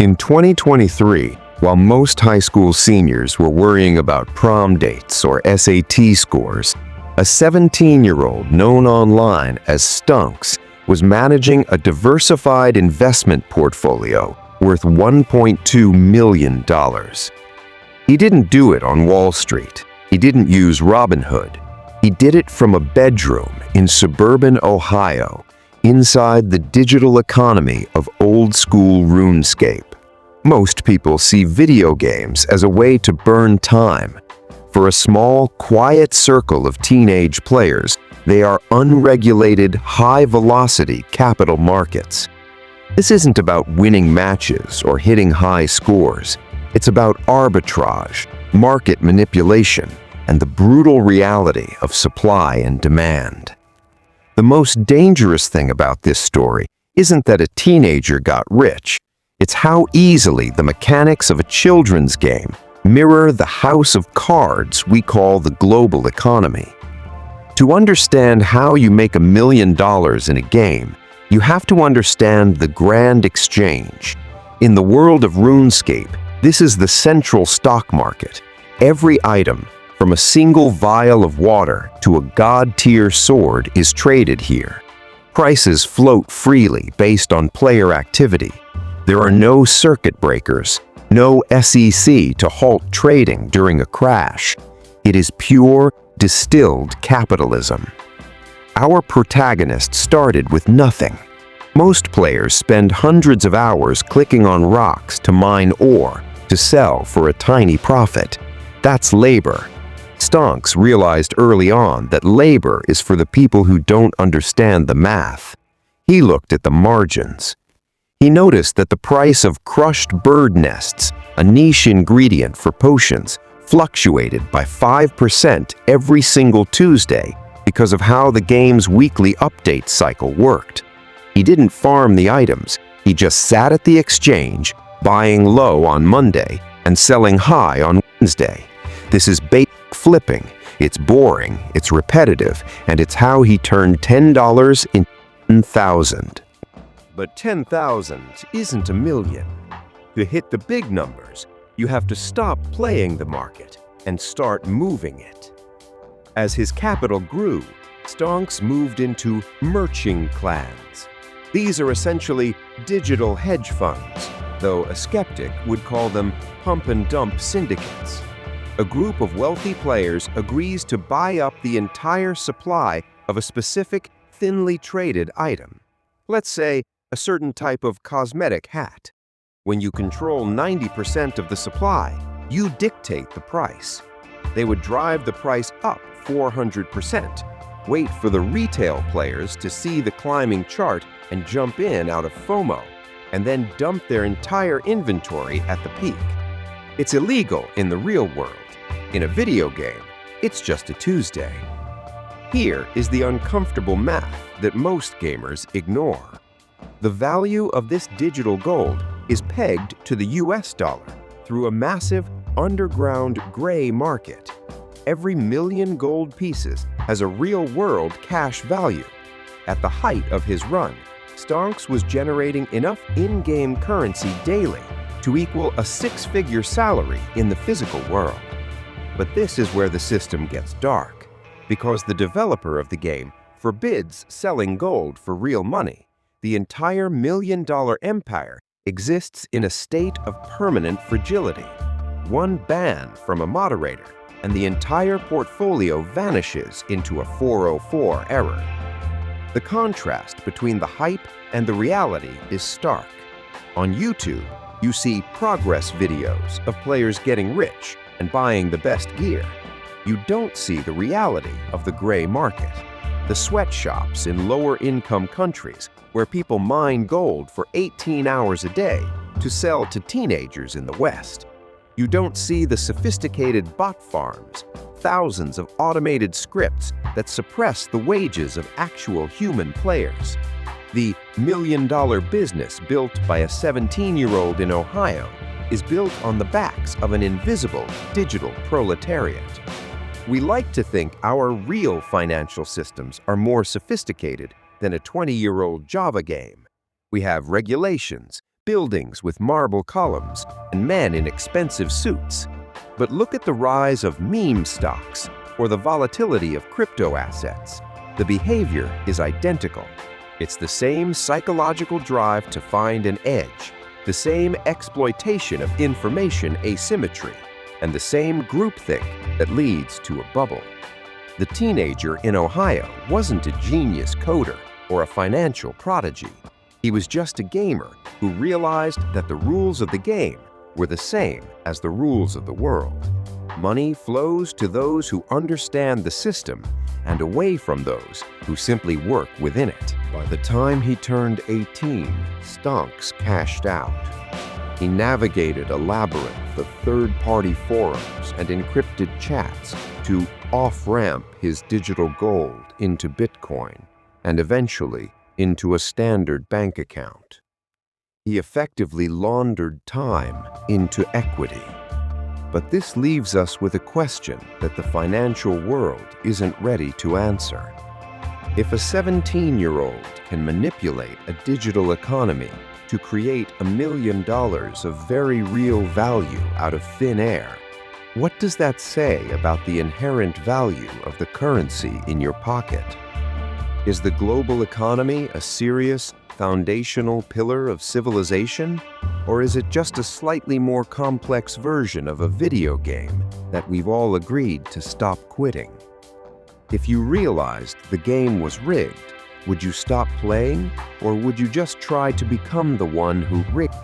In 2023, while most high school seniors were worrying about prom dates or SAT scores, a 17-year-old known online as Stunks was managing a diversified investment portfolio worth $1.2 million. He didn't do it on Wall Street. He didn't use Robinhood. He did it from a bedroom in suburban Ohio, inside the digital economy of Old School RuneScape. Most people see video games as a way to burn time. For a small, quiet circle of teenage players, they are unregulated, high-velocity capital markets. This isn't about winning matches or hitting high scores. It's about arbitrage, market manipulation, and the brutal reality of supply and demand. The most dangerous thing about this story isn't that a teenager got rich. It's how easily the mechanics of a children's game mirror the house of cards we call the global economy. To understand how you make $1 million in a game, you have to understand the grand exchange. In the world of RuneScape, this is the central stock market. Every item, from a single vial of water to a god-tier sword, is traded here. Prices float freely based on player activity. There are no circuit breakers, no SEC to halt trading during a crash. It is pure, distilled capitalism. Our protagonist started with nothing. Most players spend hundreds of hours clicking on rocks to mine ore, to sell for a tiny profit. That's labor. Stonks realized early on that labor is for the people who don't understand the math. He looked at the margins. He noticed that the price of crushed bird nests, a niche ingredient for potions, fluctuated by 5% every single Tuesday because of how the game's weekly update cycle worked. He didn't farm the items, he just sat at the exchange, buying low on Monday and selling high on Wednesday. This is basic flipping. It's boring, it's repetitive, and it's how he turned $10 into 10,000. But 10,000 isn't $1 million. To hit the big numbers, you have to stop playing the market and start moving it. As his capital grew, Stonks moved into merching clans. These are essentially digital hedge funds, though a skeptic would call them pump-and-dump syndicates. A group of wealthy players agrees to buy up the entire supply of a specific thinly traded item. Let's say a certain type of cosmetic hat. When you control 90% of the supply, you dictate the price. They would drive the price up 400%, wait for the retail players to see the climbing chart and jump in out of FOMO, and then dump their entire inventory at the peak. It's illegal in the real world. In a video game, it's just a Tuesday. Here is the uncomfortable math that most gamers ignore. The value of this digital gold is pegged to the US dollar through a massive underground gray market. Every million gold pieces has a real-world cash value. At the height of his run, Stonks was generating enough in-game currency daily to equal a six-figure salary in the physical world. But this is where the system gets dark, because the developer of the game forbids selling gold for real money. The entire million-dollar empire exists in a state of permanent fragility. One ban from a moderator, and the entire portfolio vanishes into a 404 error. The contrast between the hype and the reality is stark. On YouTube, you see progress videos of players getting rich and buying the best gear. You don't see the reality of the gray market, the sweatshops in lower-income countries where people mine gold for 18 hours a day to sell to teenagers in the West. You don't see the sophisticated bot farms, thousands of automated scripts that suppress the wages of actual human players. The million-dollar business built by a 17-year-old in Ohio is built on the backs of an invisible digital proletariat. We like to think our real financial systems are more sophisticated than a 20-year-old Java game. We have regulations, buildings with marble columns, and men in expensive suits. But look at the rise of meme stocks or the volatility of crypto assets. The behavior is identical. It's the same psychological drive to find an edge, the same exploitation of information asymmetry, and the same groupthink that leads to a bubble. The teenager in Ohio wasn't a genius coder or a financial prodigy. He was just a gamer who realized that the rules of the game were the same as the rules of the world. Money flows to those who understand the system and away from those who simply work within it. By the time he turned 18, Stonks cashed out. He navigated a labyrinth of third-party forums and encrypted chats to off-ramp his digital gold into Bitcoin and eventually into a standard bank account. He effectively laundered time into equity. But this leaves us with a question that the financial world isn't ready to answer. If a 17-year-old can manipulate a digital economy to create $1 million of very real value out of thin air, what does that say about the inherent value of the currency in your pocket? Is the global economy a serious, foundational pillar of civilization? Or is it just a slightly more complex version of a video game that we've all agreed to stop quitting? If you realized the game was rigged, would you stop playing, or would you just try to become the one who rigged